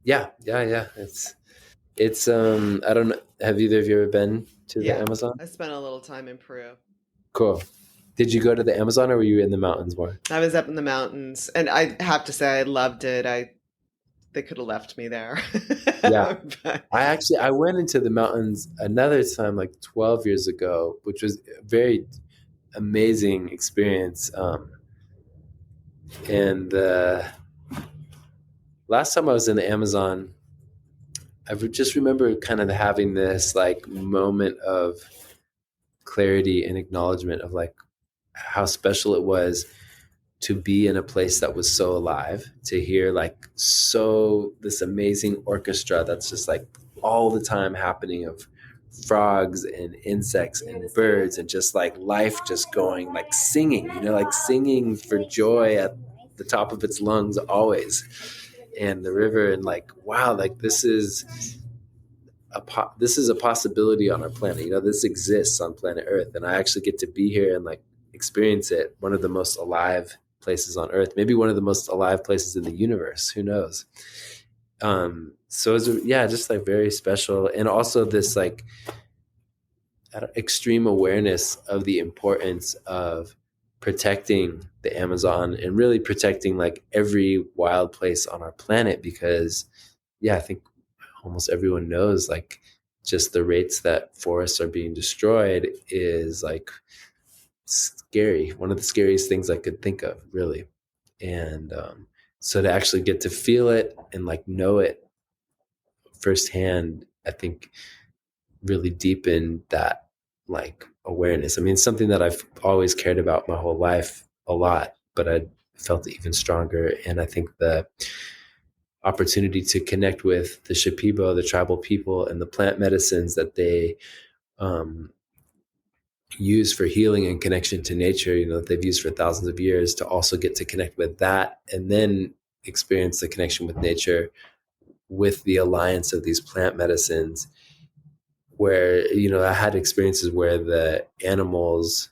C: Yeah. It's I don't know. Have either of you ever been to the
B: Yeah.
C: Amazon?
B: I spent a little time in Peru.
C: Cool. Did you go to the Amazon or were you in the mountains more?
B: I was up in the mountains, and I have to say I loved it. They could have left me there.
C: Yeah.
B: But,
C: I went into the mountains another time, like 12 years ago, which was a very amazing experience. And last time I was in the Amazon, just remember kind of having this like moment of clarity and acknowledgement of like how special it was to be in a place that was so alive, to hear like this amazing orchestra that's just like all the time happening of frogs and insects and birds and just like life just going like singing, like singing for joy at the top of its lungs always. And the river and like, wow, like this is a possibility on our planet. This exists on planet Earth, and I actually get to be here and like experience it. One of the most alive places on Earth, maybe one of the most alive places in the universe. Who knows? So it's just like very special, and also this like extreme awareness of the importance of protecting the Amazon and really protecting like every wild place on our planet, because I think almost everyone knows like just the rates that forests are being destroyed is like scary. One of the scariest things I could think of, really. And so to actually get to feel it and like know it firsthand, I think really deepened that like awareness. I mean, it's something that I've always cared about my whole life a lot, but I felt it even stronger. And I think the opportunity to connect with the Shipibo, the tribal people, and the plant medicines that they use for healing and connection to nature, that they've used for thousands of years, to also get to connect with that and then experience the connection with nature with the alliance of these plant medicines, where, I had experiences where the animals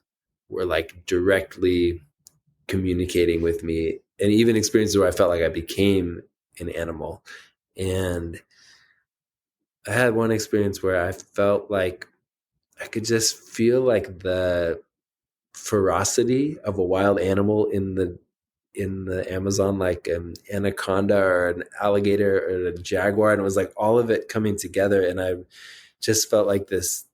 C: were like directly communicating with me, and even experiences where I felt like I became an animal. And I had one experience where I felt like I could just feel like the ferocity of a wild animal in the Amazon, like an anaconda or an alligator or a jaguar, and it was like all of it coming together, and I just felt like this,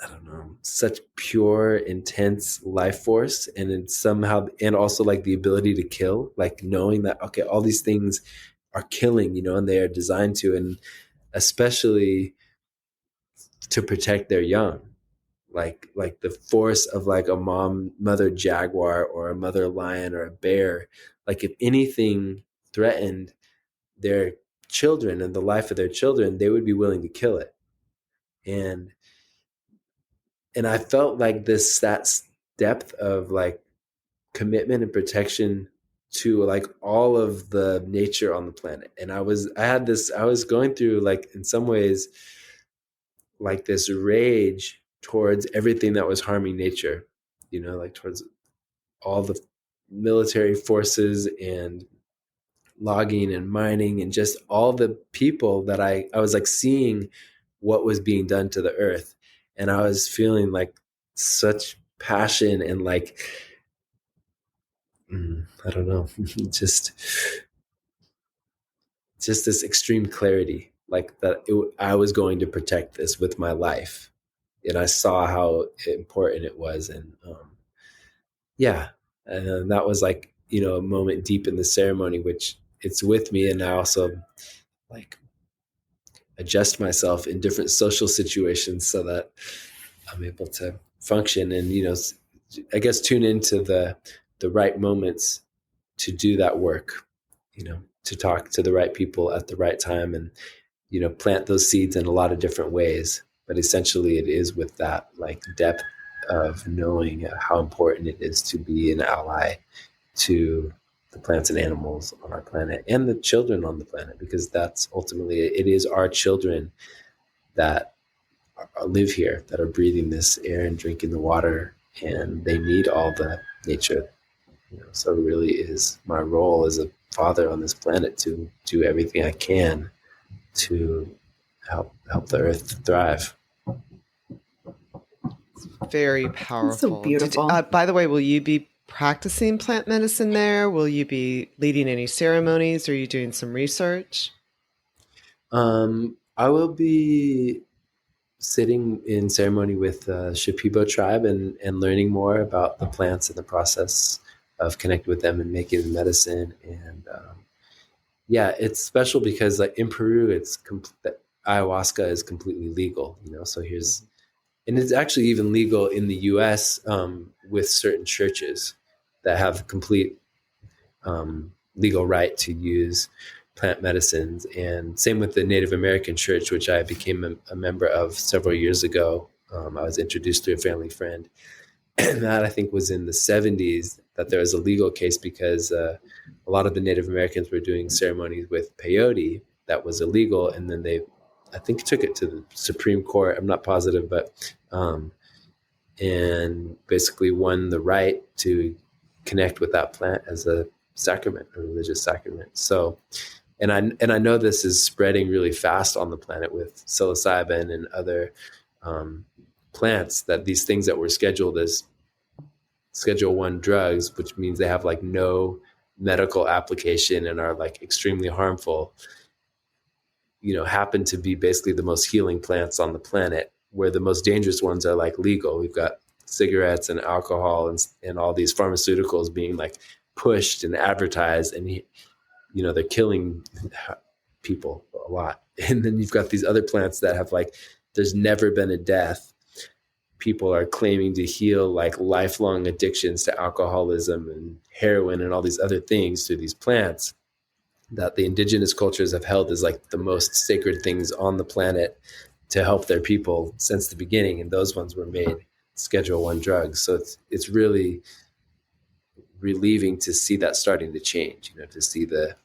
C: I don't know, such pure, intense life force, and then somehow, and also like the ability to kill, like knowing that, okay, all these things are killing, and they are designed to, and especially to protect their young, like the force of like a mother jaguar or a mother lion or a bear. Like if anything threatened their children and the life of their children, they would be willing to kill it. And I felt like that depth of like commitment and protection to like all of the nature on the planet. And I was going through like, in some ways, like this rage towards everything that was harming nature, like towards all the military forces and logging and mining and just all the people that I was like seeing what was being done to the earth. And I was feeling like such passion and like, I don't know, just this extreme clarity, like that I was going to protect this with my life. And I saw how important it was. And and that was like, a moment deep in the ceremony, which it's with me. And I also like adjust myself in different social situations so that I'm able to function and, I guess tune into the right moments to do that work, to talk to the right people at the right time, and, plant those seeds in a lot of different ways. But essentially it is with that like depth of knowing how important it is to be an ally to the plants and animals on our planet and the children on the planet, because that's ultimately, it is our children that live here, that are breathing this air and drinking the water, and they need all the nature. So it really is my role as a father on this planet to do everything I can to help the earth thrive.
B: Very powerful.
A: So beautiful.
B: By the way, will you be practicing plant medicine there? Will you be leading any ceremonies? Are you doing some research?
C: I will be sitting in ceremony with the Shipibo tribe and learning more about the plants and the process of connecting with them and making the medicine. And yeah, it's special because like in Peru, ayahuasca is completely legal, so and it's actually even legal in the US with certain churches that have complete legal right to use plant medicines. And same with the Native American church, which I became a member of several years ago. I was introduced through a family friend. And that I think was in the 70s, that there was a legal case because a lot of the Native Americans were doing ceremonies with peyote that was illegal. And then I think, took it to the Supreme Court. I'm not positive, but and basically won the right to connect with that plant as a sacrament, a religious sacrament. So, and I know this is spreading really fast on the planet with psilocybin and other plants, that these things that were scheduled as Schedule 1 drugs, which means they have like no medical application and are like extremely harmful, happen to be basically the most healing plants on the planet, where the most dangerous ones are like legal. We've got cigarettes and alcohol and all these pharmaceuticals being like pushed and advertised, and they're killing people a lot. And then you've got these other plants that have like, there's never been a death. People are claiming to heal like lifelong addictions to alcoholism and heroin and all these other things through these plants that the indigenous cultures have held as like the most sacred things on the planet to help their people since the beginning. And those ones were made Schedule 1 drugs. So it's really relieving to see that starting to change, to see the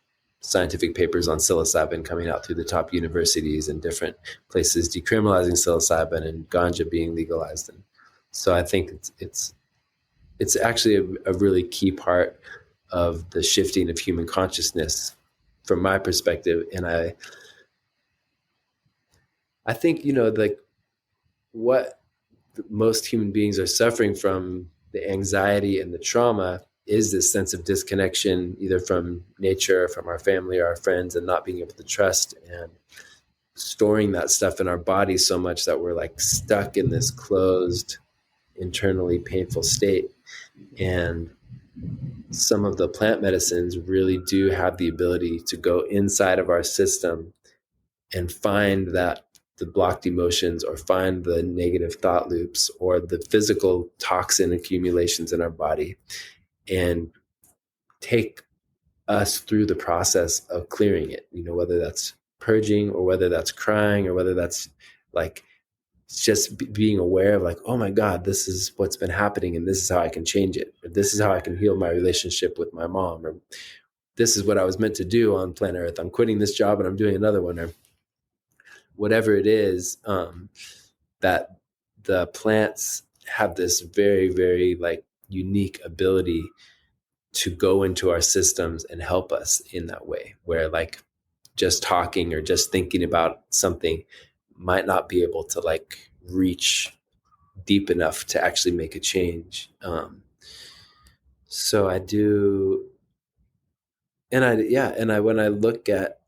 C: scientific papers on psilocybin coming out through the top universities and different places decriminalizing psilocybin and ganja being legalized. And so I think it's actually a really key part of the shifting of human consciousness from my perspective. And I think, like what most human beings are suffering from, the anxiety and the trauma, is this sense of disconnection, either from nature, from our family or our friends, and not being able to trust, and storing that stuff in our body so much that we're like stuck in this closed, internally painful state. And some of the plant medicines really do have the ability to go inside of our system and find that the blocked emotions, or find the negative thought loops, or the physical toxin accumulations in our body, and take us through the process of clearing it, whether that's purging, or whether that's crying, or whether that's like just being aware of like, oh my God, this is what's been happening, and this is how I can change it, or this is how I can heal my relationship with my mom, or this is what I was meant to do on planet Earth. I'm quitting this job and I'm doing another one, or whatever it is, that the plants have this very, very like unique ability to go into our systems and help us in that way, where like just talking or just thinking about something might not be able to like reach deep enough to actually make a change. So I do. And when I look at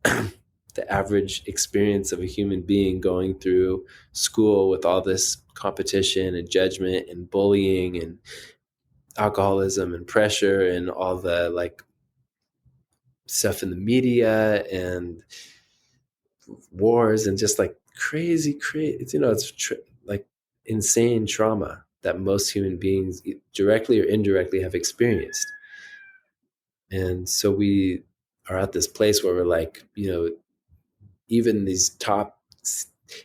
C: the average experience of a human being going through school with all this competition and judgment and bullying and alcoholism and pressure and all the like stuff in the media and wars and just like crazy, like insane trauma that most human beings directly or indirectly have experienced. And so we are at this place where we're like, even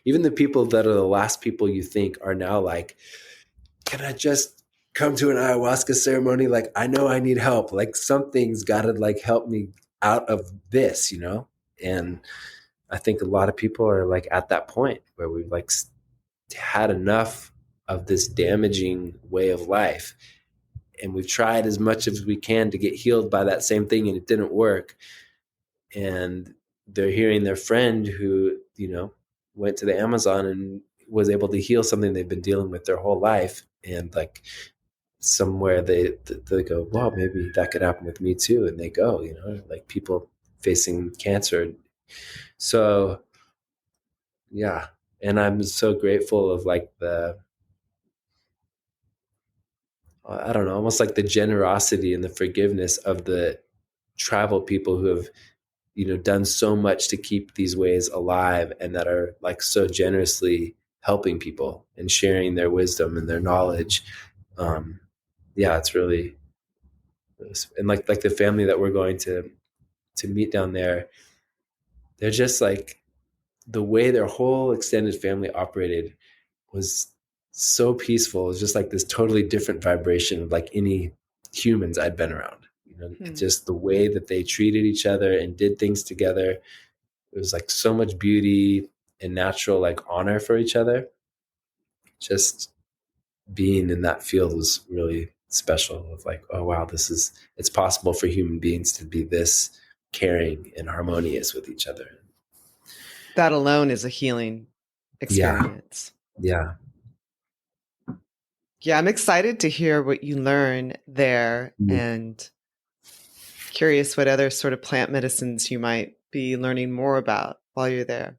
C: even the people that are the last people you think are now like, can I just come to an ayahuasca ceremony, like I know I need help. Like something's got to like help me out of this, you know? And I think a lot of people are like at that point where we've like had enough of this damaging way of life. And we've tried as much as we can to get healed by that same thing, and it didn't work. And they're hearing their friend who, you know, went to the Amazon and was able to heal something they've been dealing with their whole life. And like somewhere they go, well, maybe that could happen with me too. And they go, you know, like people facing cancer. So yeah. And I'm so grateful of like I don't know, almost like the generosity and the forgiveness of the tribal people who have, you know, done so much to keep these ways alive, and that are like so generously helping people and sharing their wisdom and their knowledge. Yeah, it's really, and like the family that we're going to meet down there, they're just like, the way their whole extended family operated was so peaceful. It was just like this totally different vibration of like any humans I'd been around. You know, just the way that they treated each other and did things together. It was like so much beauty and natural like honor for each other. Just being in that field was really special. Of like, oh wow, it's possible for human beings to be this caring and harmonious with each other.
B: That alone is a healing experience.
C: Yeah.
B: Yeah, I'm excited to hear what you learn there, and curious what other sort of plant medicines you might be learning more about while you're there.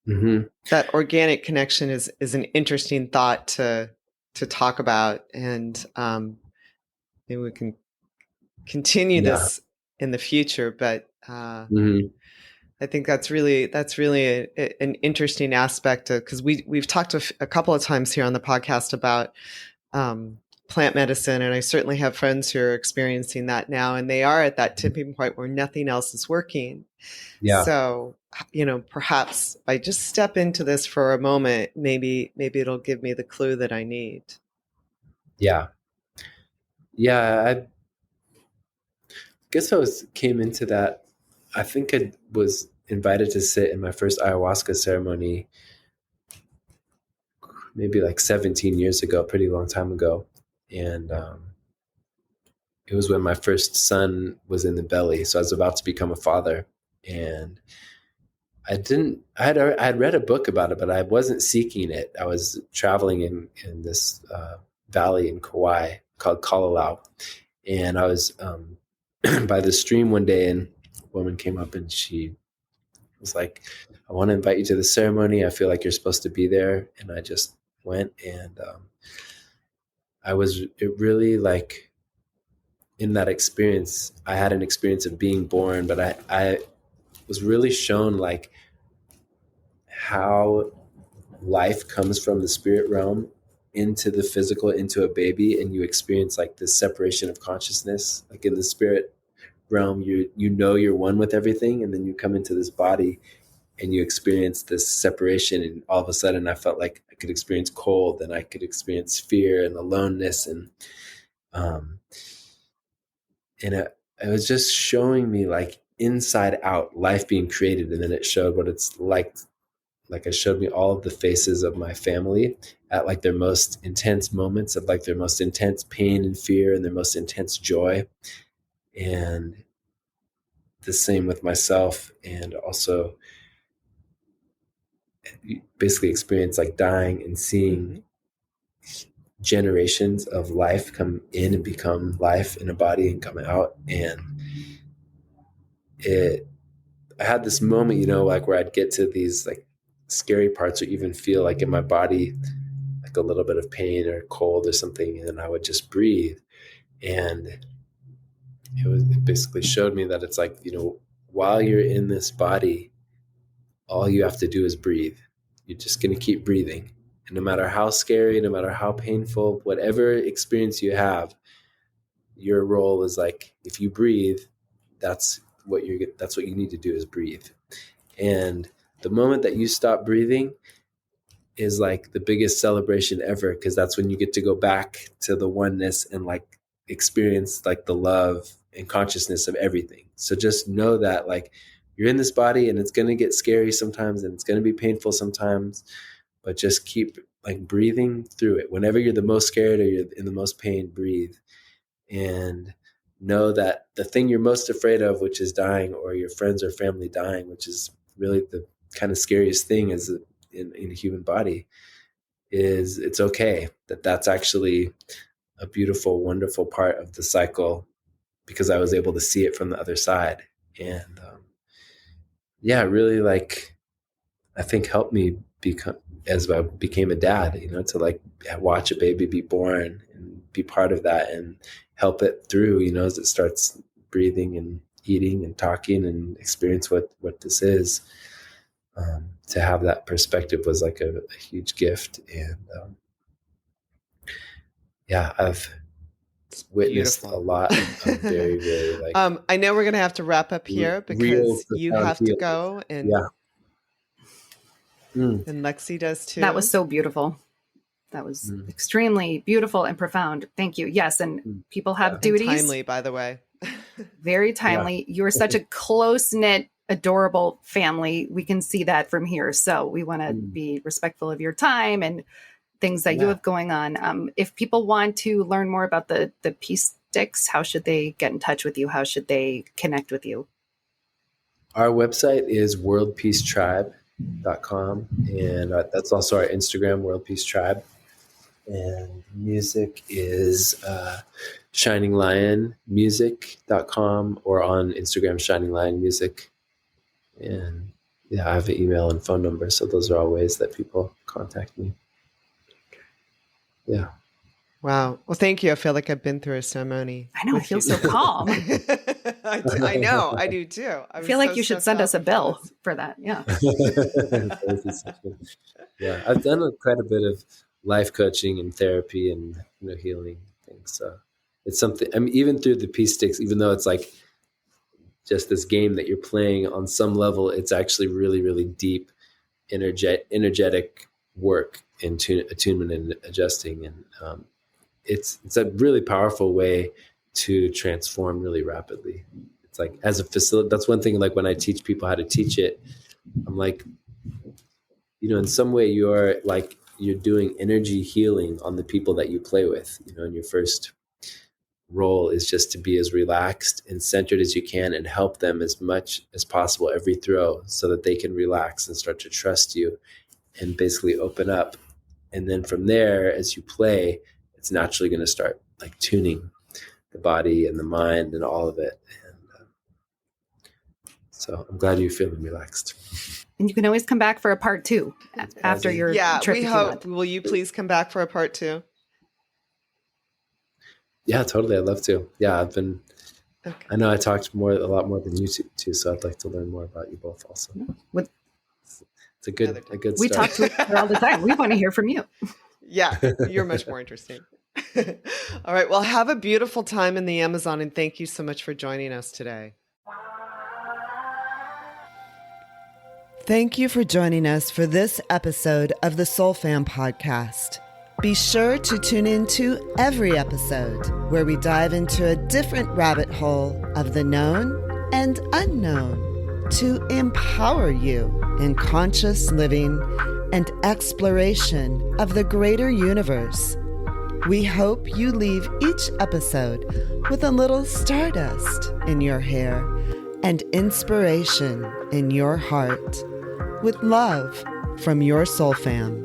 C: Mm-hmm.
B: That organic connection is an interesting thought to talk about, and maybe we can continue this in the future. But I think that's really an interesting aspect, because we've talked a couple of times here on the podcast about plant medicine, and I certainly have friends who are experiencing that now, and they are at that tipping point where nothing else is working. Yeah. So, you know, perhaps if I just step into this for a moment, maybe it'll give me the clue that I need. Yeah.
C: Yeah. I guess came into that. I think I was invited to sit in my first ayahuasca ceremony maybe like 17 years ago, pretty long time ago. And it was when my first son was in the belly. So I was about to become a father. And I had read a book about it, but I wasn't seeking it. I was traveling in this valley in Kauai called Kalalau. And I was by the stream one day, and a woman came up and she was like, I want to invite you to the ceremony. I feel like you're supposed to be there. And I just went, and it really like, in that experience, I had an experience of being born, but I was really shown like how life comes from the spirit realm into the physical, into a baby, and you experience like this separation of consciousness. Like in the spirit realm, you know you're one with everything, and then you come into this body and you experience this separation, and all of a sudden I felt like I could experience cold, and I could experience fear and aloneness, and it was just showing me like inside out life being created. And then it showed what it's like it showed me all of the faces of my family at like their most intense moments, of like their most intense pain and fear and their most intense joy. And the same with myself. And also basically experience like dying and seeing generations of life come in and become life in a body and come out. And I had this moment, you know, like where I'd get to these like scary parts, or even feel like in my body like a little bit of pain or cold or something, and then I would just breathe. And it basically showed me that it's like, you know, while you're in this body, all you have to do is breathe. You're just going to keep breathing. And no matter how scary, no matter how painful, whatever experience you have, your role is like, if you breathe, that's what you need to do, is breathe. And the moment that you stop breathing, is like the biggest celebration ever, because that's when you get to go back to the oneness and like experience like the love and consciousness of everything. So just know that like you're in this body and it's going to get scary sometimes and it's going to be painful sometimes, but just keep like breathing through it. Whenever you're the most scared or you're in the most pain, breathe and know that the thing you're most afraid of, which is dying, or your friends or family dying, which is really the kind of scariest thing is in a human body, is it's okay. That's actually a beautiful, wonderful part of the cycle, because I was able to see it from the other side. And really, like, I think helped me become, as I became a dad, to like watch a baby be born and be part of that and help it through, as it starts breathing and eating and talking and experience what this is. To have that perspective was like a huge gift. And I've witnessed
B: Beautiful.
C: a lot of very, very like
B: I know we're going to have to wrap up here because you have to go, and and Lexi does too.
A: That was so beautiful. That was extremely beautiful and profound. Thank you. Yes, and people have duties.
B: And timely, by the way.
A: Very timely. You're such a close-knit, adorable family. We can see that from here. So we want to be respectful of your time and things that you have going on. If people want to learn more about the peace sticks, how should they get in touch with you? How should they connect with you?
C: Our website is worldpeacetribe.com, and that's also our Instagram, World Peace Tribe. And music is shininglionmusic.com, or on Instagram, Shining Lion Music. And I have an email and phone number, so those are all ways that people contact me. Yeah.
B: Wow. Well, thank you. I feel like I've been through a ceremony.
A: I know. I feel so calm.
B: I know. I do too.
A: I feel like you should send us a bill for that. Yeah.
C: Yeah. I've done quite a bit of life coaching and therapy and healing things. So it's something. I mean, even through the peace sticks, even though it's like just this game that you're playing, on some level, it's actually really, really deep, energetic work in attunement and adjusting, and it's a really powerful way to transform really rapidly. It's like, as a facility, that's one thing. Like when I teach people how to teach it, I'm like, in some way you're doing energy healing on the people that you play with. And your first role is just to be as relaxed and centered as you can and help them as much as possible every throw, so that they can relax and start to trust you and basically open up. And then from there, as you play, it's naturally going to start like tuning the body and the mind and all of it. And so I'm glad you're feeling relaxed.
A: And you can always come back for a part 2 after your trip.
B: We hope. Will you please come back for a part 2?
C: Yeah, totally. I'd love to. Yeah, I've been. Okay. I know I talked a lot more than you two, so I'd like to learn more about you both also. It's a good start.
A: We talk to each other all the time. We want to hear from you.
B: Yeah, you're much more interesting. All right. Well, have a beautiful time in the Amazon, and thank you so much for joining us today. Thank you for joining us for this episode of the Soul Fam podcast. Be sure to tune in to every episode, where we dive into a different rabbit hole of the known and unknown to empower you in conscious living and exploration of the greater universe. We hope you leave each episode with a little stardust in your hair and inspiration in your heart. With love from your Soul Fam.